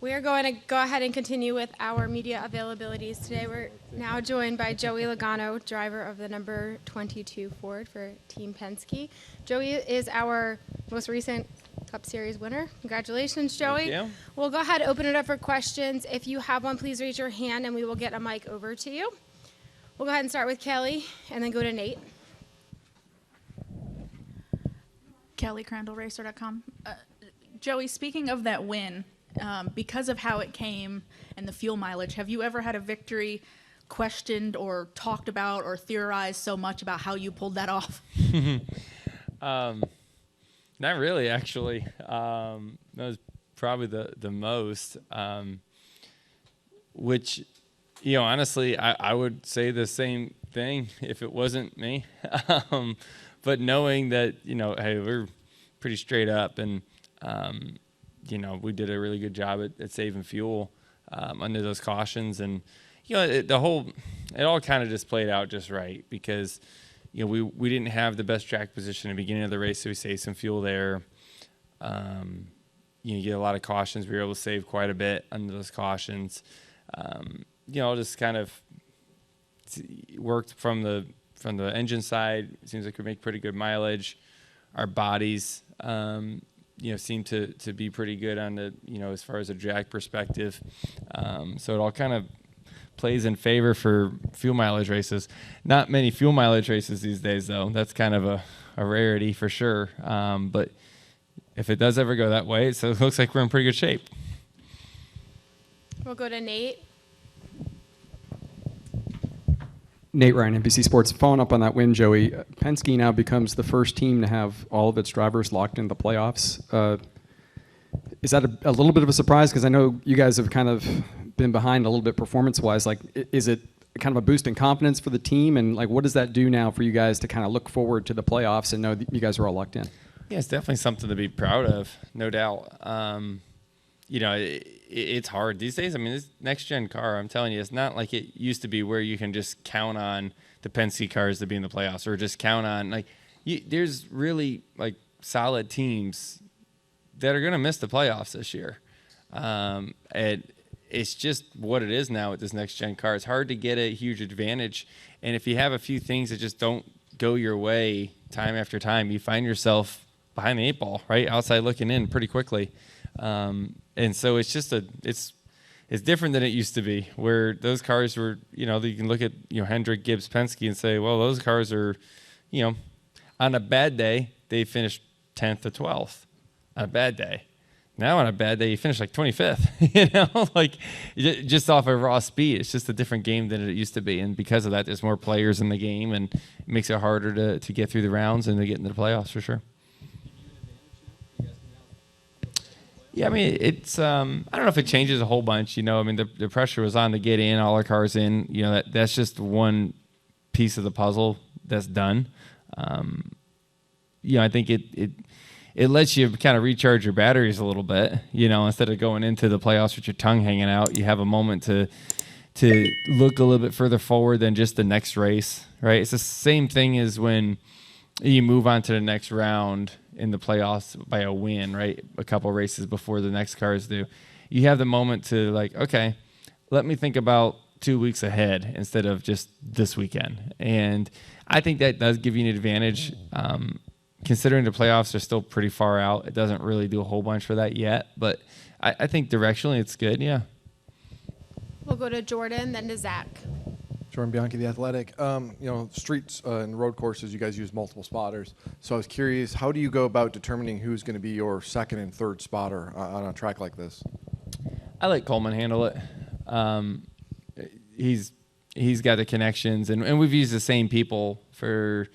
We are going to go ahead and continue with our media availabilities today. We're now joined by Joey Logano, driver of the number 22 Ford for Team Penske. Joey is our most recent Cup Series winner. Congratulations, Joey. Thank you. We'll go ahead and open it up for questions. If you have one, please raise your hand and we will get a mic over to you. We'll go ahead and start with Kelly and then go to Nate. Kelly, CrandallRacer.com. Joey, speaking of that win, because of how it came and the fuel mileage, have you ever had a victory questioned or talked about or theorized so much about how you pulled that off? Not really, actually. That was probably the most, which, honestly, I would say the same thing if it wasn't me. But knowing that, hey, we're pretty straight up and, we did a really good job at saving fuel under those cautions. And, it all kind of just played out just right because, we didn't have the best track position at the beginning of the race, so we saved some fuel there. You get a lot of cautions. We were able to save quite a bit under those cautions. Just kind of worked from the engine side. It seems like we make pretty good mileage. Our bodies, seem to be pretty good on the, as far as a drag perspective. So it all kind of plays in favor for fuel mileage races. Not many fuel mileage races these days, though. That's kind of a rarity for sure. But if it does ever go that way, so it looks like we're in pretty good shape. We'll go to Nate. Nate Ryan, NBC Sports. Following up on that win, Joey, Penske now becomes the first team to have all of its drivers locked in the playoffs. Is that a little bit of a surprise? Because I know you guys have kind of been behind a little bit performance-wise. Like, is it kind of a boost in confidence for the team? And, what does that do now for you guys to kind of look forward to the playoffs and know that you guys are all locked in? Yeah, it's definitely something to be proud of, no doubt. It's hard these days. I mean, this next-gen car, I'm telling you, it's not like it used to be where you can just count on the Penske cars to be in the playoffs or just count on, there's really, solid teams that are going to miss the playoffs this year. And it's just what it is now with this next-gen car. It's hard to get a huge advantage. And if you have a few things that just don't go your way time after time, you find yourself behind the 8 ball, right, outside looking in pretty quickly. And so it's just it's different than it used to be, where those cars were, you can look at, Hendrick, Gibbs, Penske and say, well, those cars are, on a bad day, they finished 10th to 12th on a bad day. Now on a bad day, you finish 25th, just off of raw speed. It's just a different game than it used to be. And because of that, there's more players in the game and it makes it harder to get through the rounds and to get into the playoffs for sure. Yeah, I mean, it's I don't know if it changes a whole bunch. The pressure was on to get in, all our cars in. That's just one piece of the puzzle that's done. I think it lets you kind of recharge your batteries a little bit. Instead of going into the playoffs with your tongue hanging out, you have a moment to look a little bit further forward than just the next race, right? It's the same thing as when you move on to the next round in the playoffs by a win, right? A couple races before the next cars do. You have the moment to okay, let me think about 2 weeks ahead instead of just this weekend. And I think that does give you an advantage. Considering the playoffs are still pretty far out, it doesn't really do a whole bunch for that yet. But I think directionally it's good, yeah. We'll go to Jordan, then to Zach. Jordan Bianchi, The Athletic. Streets and road courses, you guys use multiple spotters. So I was curious, how do you go about determining who's going to be your second and third spotter on a track like this? I let Coleman handle it. He's got the connections, and we've used the same people for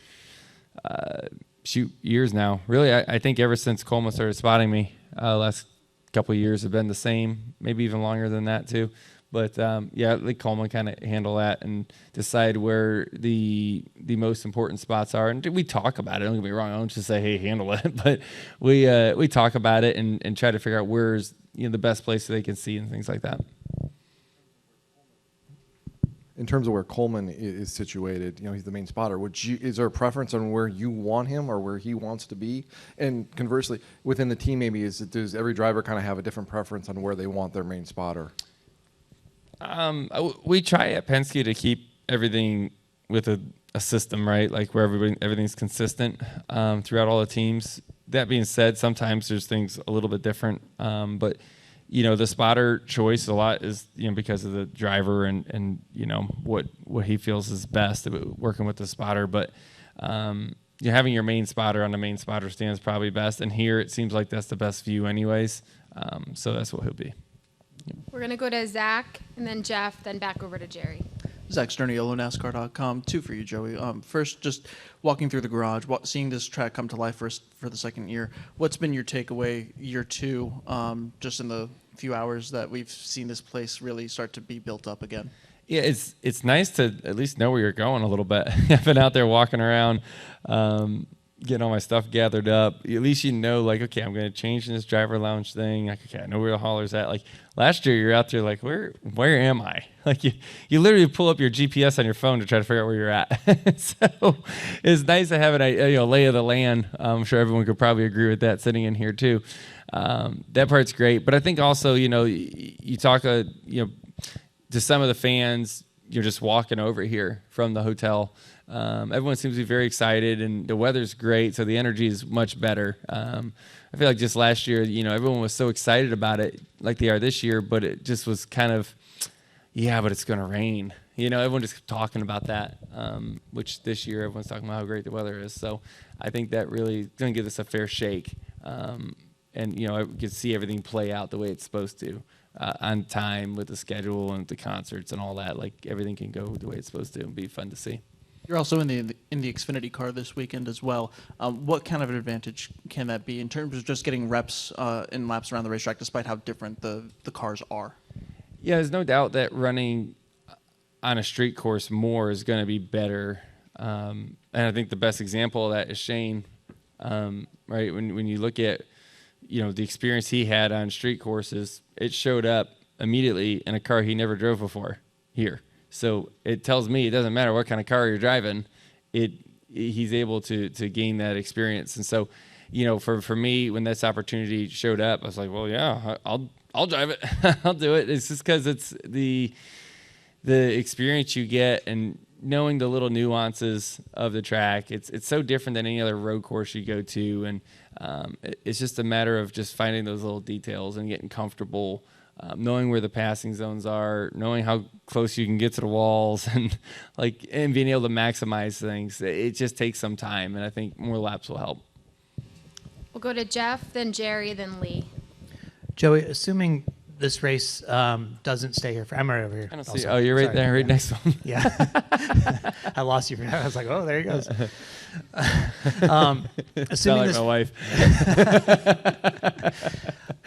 years now. Really, I think ever since Coleman started spotting me, last couple of years have been the same, maybe even longer than that too. But let Coleman kind of handle that and decide where the most important spots are. And we talk about it. Don't get me wrong. I don't just say, hey, handle it. But we talk about it and try to figure out where's the best place so they can see and things like that. in terms of where Coleman is situated, he's the main spotter. Is there a preference on where you want him or where he wants to be? And conversely, within the team, maybe does every driver kind of have a different preference on where they want their main spotter? We try at Penske to keep everything with a system, right? Like where everything's consistent throughout all the teams. That being said, sometimes there's things a little bit different, but the spotter choice a lot is because of the driver and what he feels is best about working with the spotter. But having your main spotter on the main spotter stand is probably best. And here it seems like that's the best view, anyways. So that's what he'll be. We're going to go to Zach and then Jeff, then back over to Jerry. Zach Sterniolo, NASCAR.com. Two for you, Joey. First, just walking through the garage, seeing this track come to life for the second year. What's been your takeaway year two, just in the few hours that we've seen this place really start to be built up again? Yeah, it's nice to at least know where you're going a little bit. I've been out there walking around, getting all my stuff gathered up. At least like, okay, I'm going to change in this driver lounge thing. Like, okay, I know where the hauler's at. Like last year, you're out there like, where am I? Like you literally pull up your GPS on your phone to try to figure out where you're at. So it's nice to have an lay of the land. I'm sure everyone could probably agree with that sitting in here too. That part's great. But I think also, you talk, to some of the fans, you're just walking over here from the hotel. Everyone seems to be very excited, and the weather's great, so the energy is much better. I feel like just last year, everyone was so excited about it like they are this year, but it just was kind of, but it's going to rain. Everyone just kept talking about that, which this year everyone's talking about how great the weather is. So I think that really is going to give us a fair shake. And, I could see everything play out the way it's supposed to. On time with the schedule and the concerts and all that, like everything can go the way it's supposed to and be fun to see. You're also in the Xfinity car this weekend as well. What kind of an advantage can that be in terms of just getting reps in laps around the racetrack, despite how different the cars are? Yeah, there's no doubt that running on a street course more is going to be better. And I think the best example of that is Shane, right? When you look at the experience he had on street courses, it showed up immediately in a car he never drove before here. So it tells me it doesn't matter what kind of car you're driving, he's able to gain that experience. And so, for me, when this opportunity showed up, I was like, well, yeah, I'll drive it. I'll do it. It's just because it's the experience you get and knowing the little nuances of the track. It's so different than any other road course you go to, and it's just a matter of just finding those little details and getting comfortable, knowing where the passing zones are, knowing how close you can get to the walls, and being able to maximize things. It just takes some time, and I think more laps will help. We'll go to Jeff, then Jerry, then Lee. Joey, assuming this race doesn't stay here. I'm right over here. I don't see. Oh, you're right there, right next to him. Yeah. I lost you for that. I was like, oh, there he goes. Assuming my wife.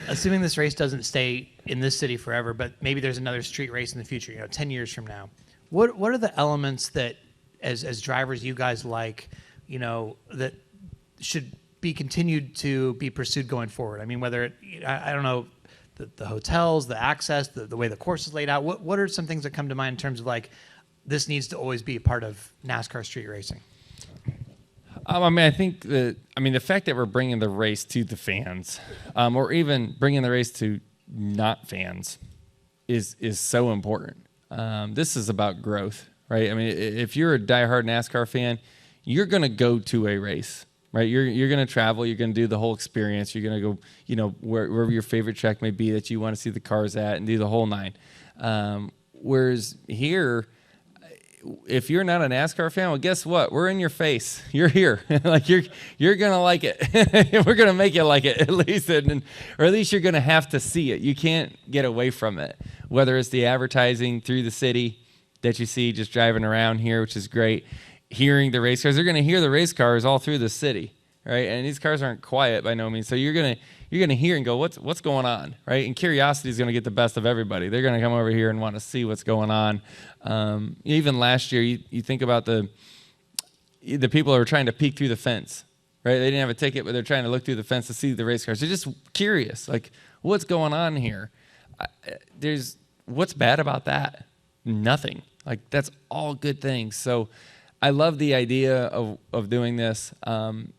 Assuming this race doesn't stay in this city forever, but maybe there's another street race in the future, 10 years from now. What are the elements that, as drivers, you guys like, that should be continued to be pursued going forward? I mean, whether I don't know, the hotels, the access, the way the course is laid out. What are some things that come to mind in terms of this needs to always be a part of NASCAR street racing? I think the fact that we're bringing the race to the fans, or even bringing the race to not fans, is so important. This is about growth, right? I mean, if you're a diehard NASCAR fan, you're going to go to a race, right? You're going to travel. You're going to do the whole experience. You're going to go, wherever your favorite track may be that you want to see the cars at, and do the whole nine. Whereas here, if you're not a NASCAR fan, well, guess what? We're in your face. You're here. You're gonna like it. We're gonna make you like it at least, or at least you're gonna have to see it. You can't get away from it. Whether it's the advertising through the city that you see just driving around here, which is great. Hearing the race cars, they're gonna hear the race cars all through the city, right? And these cars aren't quiet by no means. So you're gonna hear and go, what's going on, right? And curiosity is gonna get the best of everybody. They're gonna come over here and want to see what's going on. Even last year, you think about the people who were trying to peek through the fence, right? They didn't have a ticket, but they're trying to look through the fence to see the race cars. They're just curious, what's going on here? What's bad about that? Nothing. Like, that's all good things. So I love the idea of doing this.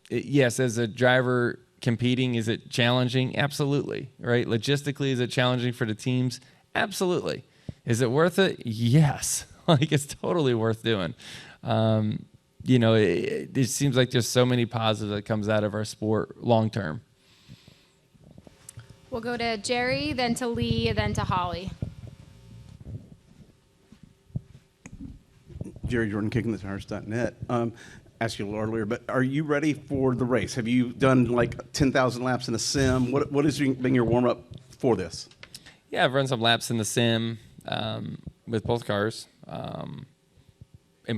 Yes, as a driver competing, is it challenging? Absolutely, right? Logistically, is it challenging for the teams? Absolutely. Is it worth it? Yes. Like, it's totally worth doing. It seems like there's so many positives that comes out of our sport long term. We'll go to Jerry, then to Lee, then to Holly. Jerry Jordan, kickingthetires.net. Asked you a little earlier, but are you ready for the race? Have you done like 10,000 laps in a sim? What has been your warm up for this? Yeah, I've run some laps in the sim with both cars. Am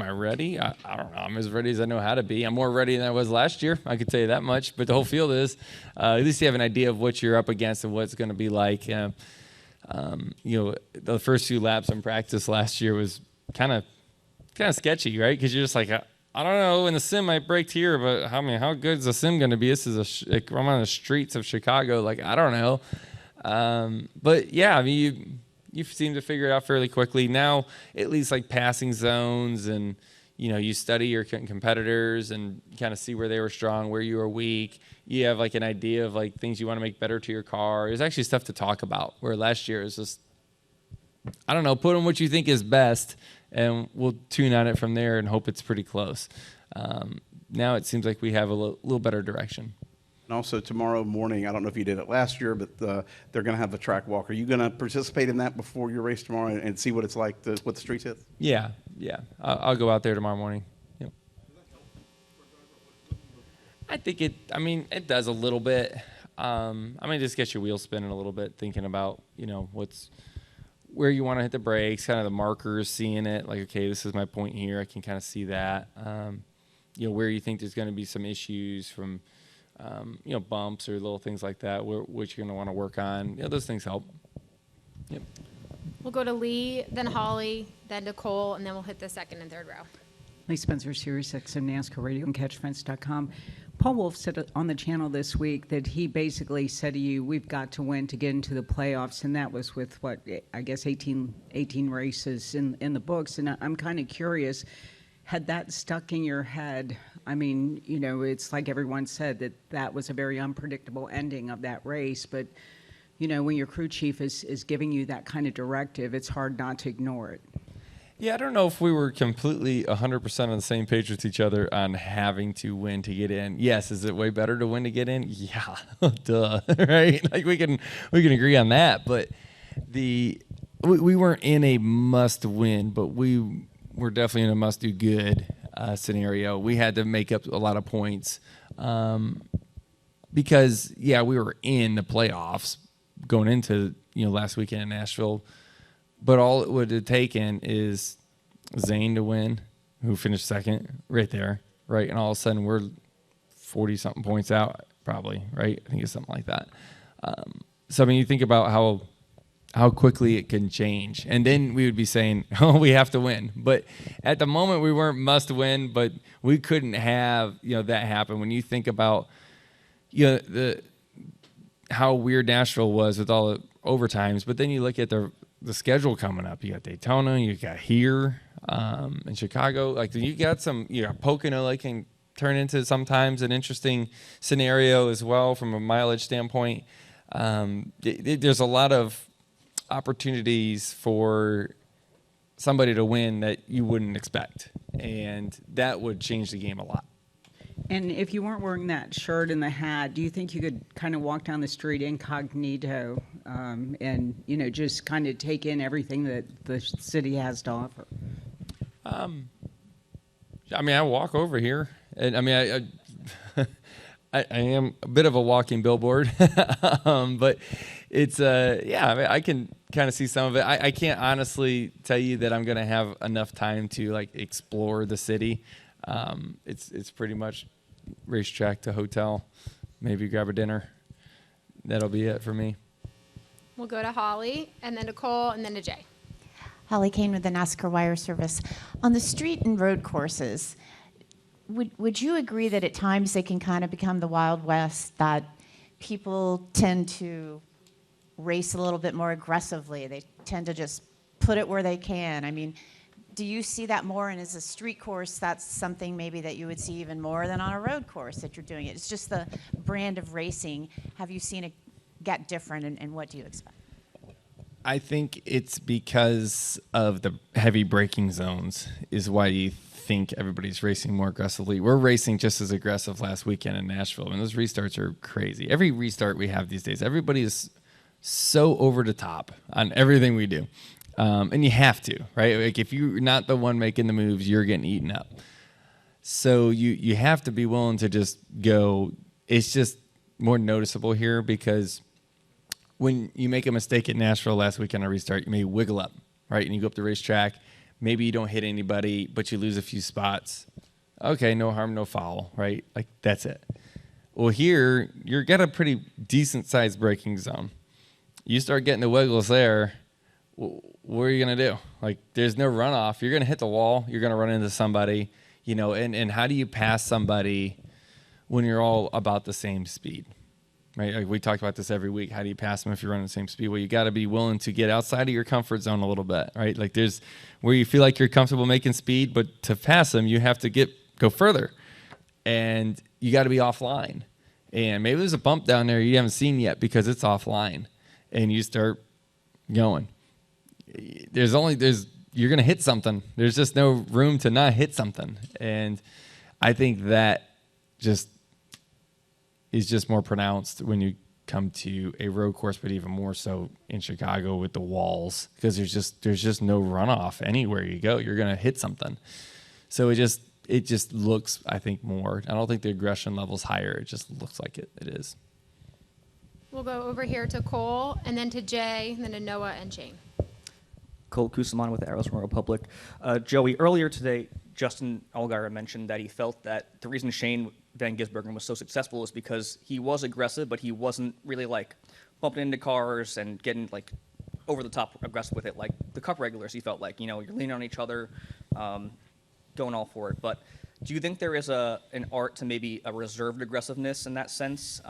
I ready? I don't know. I'm as ready as I know how to be. I'm more ready than I was last year. I could tell you that much. But the whole field is. At least you have an idea of what you're up against and what it's going to be like. The first few laps in practice last year was kind of sketchy, right? Because you're just like, I don't know. In the sim, I braked here, but how good is the sim going to be? This is I'm on the streets of Chicago. Like, I don't know. But yeah, I mean, you seem to figure it out fairly quickly now. At least like passing zones, and you study your competitors and kind of see where they were strong, where you were weak. You have like an idea of like things you want to make better to your car. There's actually stuff to talk about. Where last year it was just, I don't know, put on what you think is best, and we'll tune on it from there and hope it's pretty close. Now it seems like we have a little better direction. And also tomorrow morning, I don't know if you did it last year, but they're going to have the track walk. Are you going to participate in that before your race tomorrow and see what it's like, what the streets is? Yeah. I'll go out there tomorrow morning. Yep. I think it does a little bit. Just get your wheels spinning a little bit, thinking about, where you want to hit the brakes, kind of the markers, seeing it, like, okay, this is my point here. I can kind of see that. Where you think there's going to be some issues from, bumps or little things like that, which you're going to want to work on. Those things help. Yep. We'll go to Lee, then Holly, then to Cole, and then we'll hit the second and third row. Lee Spencer, Sirius XM NASCAR Radio and CatchFence.com. Paul Wolf said on the channel this week that he basically said to you, we've got to win to get into the playoffs, and that was with, 18 races in the books. And I'm kind of curious, had that stuck in your head? I mean, it's like everyone said that was a very unpredictable ending of that race, but, when your crew chief is giving you that kind of directive, it's hard not to ignore it. Yeah, I don't know if we were completely 100% on the same page with each other on having to win to get in. Yes, is it way better to win to get in? Yeah, duh, right? Like we can agree on that, but we weren't in a must win, but we were definitely in a must do good scenario. We had to make up a lot of points because we were in the playoffs going into last weekend in Nashville. But all it would have taken is Zane to win, who finished second right there, right? And all of a sudden we're 40-something points out, probably, right? I think it's something like that. You think about how quickly it can change. And then we would be saying, oh, we have to win. But at the moment we weren't must win, but we couldn't have that happen. When you think about how weird Nashville was with all the overtimes, but then you look at the schedule coming up. You got Daytona, you got here in Chicago. Like you got some, Pocono like can turn into sometimes an interesting scenario as well from a mileage standpoint. There's a lot of opportunities for somebody to win that you wouldn't expect, and that would change the game a lot. And if you weren't wearing that shirt and the hat, do you think you could kind of walk down the street incognito and, just kind of take in everything that the city has to offer? I walk over here, and I am a bit of a walking billboard, but it's I can kind of see some of it. I can't honestly tell you that I'm going to have enough time to like explore the city. It's pretty much racetrack to hotel, maybe grab a dinner. That'll be it for me. We'll go to Holly, and then to Cole, and then to Jay. Holly Kane with the NASCAR Wire Service. On the street and road courses, would you agree that at times they can kind of become the Wild West, that people tend to race a little bit more aggressively? They tend to just put it where they can. do you see that more? And as a street course, that's something maybe that you would see even more than on a road course that you're doing it. It's just the brand of racing. Have you seen it get different, and what do you expect? I think it's because of the heavy braking zones is why you think everybody's racing more aggressively. We're racing just as aggressive last weekend in Nashville. I mean, those restarts are crazy. Every restart we have these days, everybody is so over the top on everything we do. And you have to, right? Like if you're not the one making the moves, you're getting eaten up. So you have to be willing to just go. It's just more noticeable here because when you make a mistake at Nashville last weekend on a restart, you may wiggle up, right? And you go up the racetrack. Maybe you don't hit anybody, but you lose a few spots. Okay, no harm, no foul, right? Like that's it. Well, here you're got a pretty decent sized braking zone. You start getting the wiggles there. What are you going to do? Like, there's no runoff. You're going to hit the wall. You're going to run into somebody, you know, and how do you pass somebody when you're all about the same speed, right? Like we talk about this every week. How do you pass them if you're running the same speed? Well, you got to be willing to get outside of your comfort zone a little bit, right? Like there's where you feel like you're comfortable making speed, but to pass them, you have to go further, and you got to be offline. And maybe there's a bump down there you haven't seen yet because it's offline, and you start going. You're going to hit something. There's just no room to not hit something. And I think that just is just more pronounced when you come to a road course, but even more so in Chicago with the walls, because there's just no runoff anywhere you go. You're going to hit something. So it just looks, I think, more. I don't think the aggression level's higher. It just looks like it is. We'll go over here to Cole, and then to Jay, and then to Noah and Shane. Cole Kusaman with Arrows from Republic. Joey, earlier today, Justin Allgaier mentioned that he felt that the reason Shane Van Gisbergen was so successful is because he was aggressive, but he wasn't really like bumping into cars and getting like over the top aggressive with it. Like the Cup regulars, he felt like, you know, you're leaning on each other, going all for it. But do you think there is an art to maybe a reserved aggressiveness in that sense?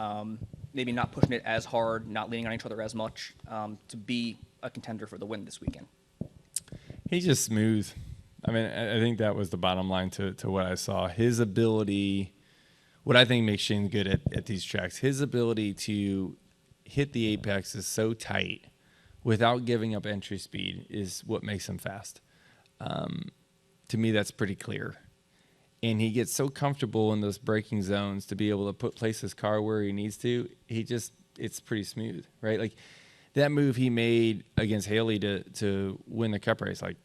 Maybe not pushing it as hard, not leaning on each other as much, to be a contender for the win this weekend? He's just smooth. I mean, I think that was the bottom line to what I saw. His ability, what I think makes Shane good at these tracks, his ability to hit the apex is so tight without giving up entry speed is what makes him fast. To me, that's pretty clear. And he gets so comfortable in those braking zones to be able to place his car where he needs to. It's pretty smooth, right? Like that move he made against Haley to win the Cup race, like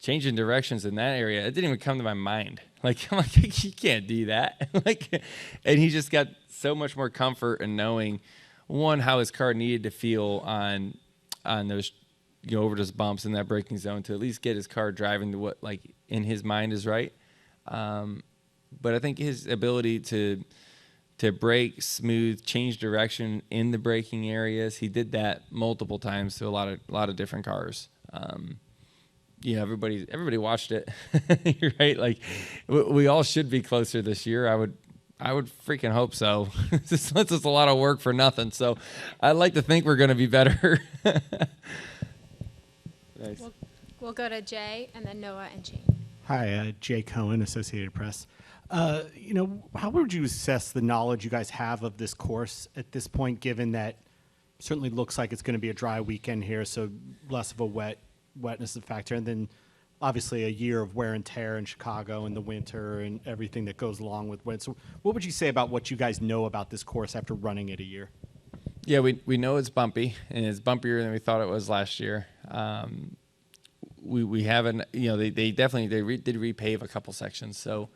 changing directions in that area, it didn't even come to my mind. Like I'm like, you can't do that. Like, and he just got so much more comfort in knowing, one, how his car needed to feel on those, you know, over those bumps in that braking zone to at least get his car driving to what like in his mind is right. But I think his ability to brake smooth, change direction in the braking areas, he did that multiple times to a lot of different cars. Yeah, everybody watched it. You're right. Like we all should be closer this year. I would freaking hope so. This is a lot of work for nothing. So I'd like to think we're going to be better. Nice. We'll go to Jay, and then Noah and Shane. Hi, Jay Cohen, Associated Press. How would you assess the knowledge you guys have of this course at this point, given that certainly looks like it's going to be a dry weekend here, so less of a wetness factor, and then obviously a year of wear and tear in Chicago in the winter and everything that goes along with winter. So what would you say about what you guys know about this course after running it a year? Yeah, we know it's bumpy, and it's bumpier than we thought it was last year. We haven't, you know, they did repave a couple sections, so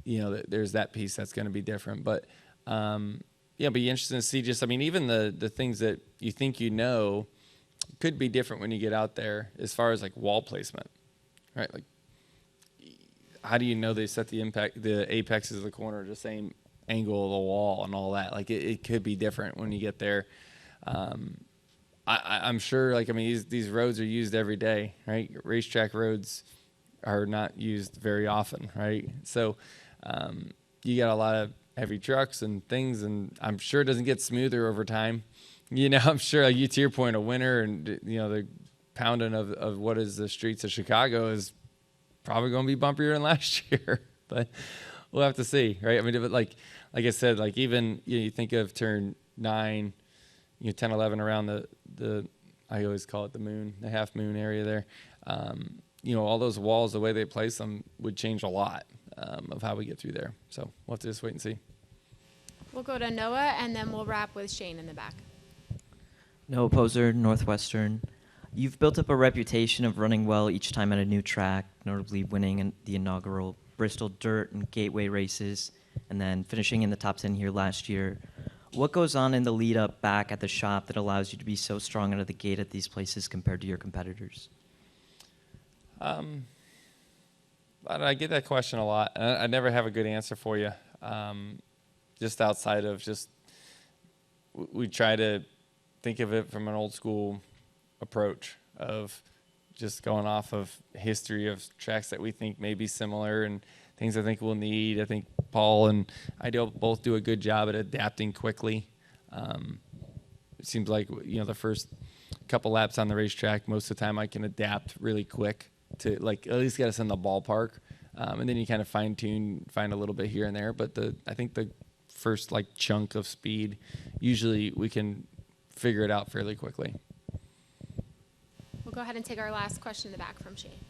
you know there's that piece that's going to be different. But yeah, be interesting to see. Just, I mean, even the things that you think you know could be different when you get out there, as far as like wall placement, right? Like, how do you know they set the apexes of the corner the same angle of the wall and all that? Like it could be different when you get there. I'm sure, like, I mean, these roads are used every day, right? Racetrack roads are not used very often, right? So you got a lot of heavy trucks and things, and I'm sure it doesn't get smoother over time. You know, I'm sure, like, to your point, a winter and, you know, the pounding of what is the streets of Chicago is probably going to be bumpier than last year, but we'll have to see, right? I mean, if it, like I said, like even you think of turn 9, 10, 11 around the I always call it the moon, the half moon area there. All those walls, the way they place them would change a lot of how we get through there. So we'll have to just wait and see. We'll go to Noah, and then we'll wrap with Shane in the back. Noah Poser, Northwestern. You've built up a reputation of running well each time at a new track, notably winning in the inaugural Bristol Dirt and Gateway races, and then finishing in the top 10 here last year. What goes on in the lead up back at the shop that allows you to be so strong out of the gate at these places compared to your competitors? I get that question a lot. And I never have a good answer for you. Just outside of we try to think of it from an old school approach of just going off of history of tracks that we think may be similar and things I think we'll need. I think Paul and I both do a good job at adapting quickly. It seems like, the first couple laps on the racetrack, most of the time I can adapt really quick to at least get us in the ballpark. And then you kind of fine tune, find a little bit here and there. But I think the first chunk of speed, usually we can figure it out fairly quickly. We'll go ahead and take our last question in the back from Shane.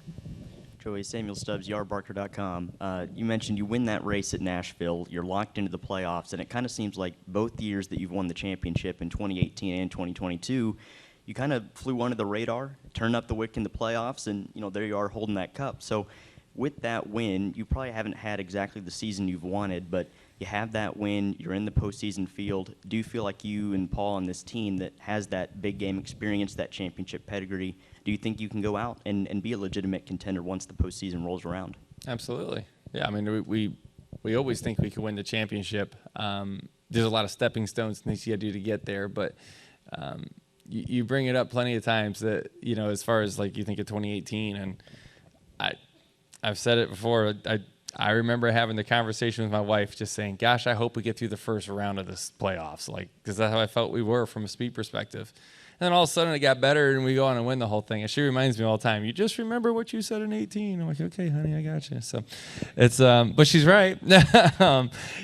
Joey, Samuel Stubbs, yardbarker.com. You mentioned you win that race at Nashville, you're locked into the playoffs, and it kind of seems like both years that you've won the championship in 2018 and 2022, you kind of flew under the radar, turned up the wick in the playoffs, and there you are holding that cup. So with that win, you probably haven't had exactly the season you've wanted, but you have that win, you're in the postseason field. Do you feel like you and Paul on this team that has that big game experience, that championship pedigree, do you think you can go out and be a legitimate contender once the postseason rolls around? Absolutely. Yeah, I mean, we always think we can win the championship. There's a lot of stepping stones and things you got to do to get there, but you bring it up plenty of times that, as far as you think of 2018, and I've said it before, I remember having the conversation with my wife just saying, gosh, I hope we get through the first round of this playoffs, because that's how I felt we were from a speed perspective. And then all of a sudden it got better and we go on and win the whole thing. And she reminds me all the time, you just remember what you said in 18. I'm like, okay, honey, I got you. So it's, but she's right.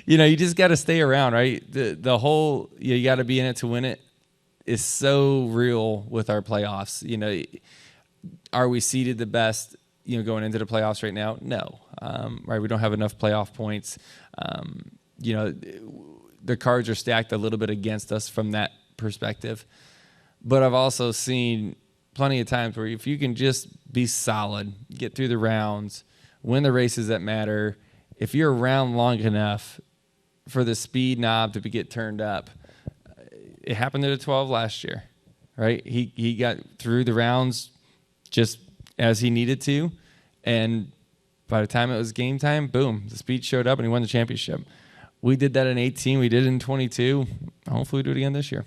You just got to stay around, right? The whole, you got to be in it to win it is so real with our playoffs. Are we seeded the best, going into the playoffs right now? No. Right. We don't have enough playoff points. The cards are stacked a little bit against us from that perspective. But I've also seen plenty of times where if you can just be solid, get through the rounds, win the races that matter, if you're around long enough for the speed knob to get turned up, it happened at the 12 last year, right? He got through the rounds just as he needed to, and by the time it was game time, boom, the speed showed up and he won the championship. We did that in 18. We did it in 22. Hopefully we do it again this year.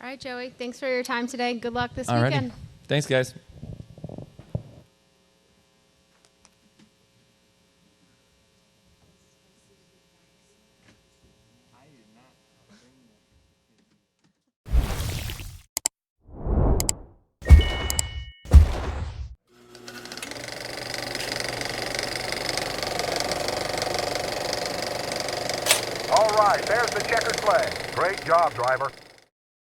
All right, Joey, thanks for your time today. Good luck this Alrighty. weekend. Thanks, guys. All right, there's the checkered flag. Great job, driver.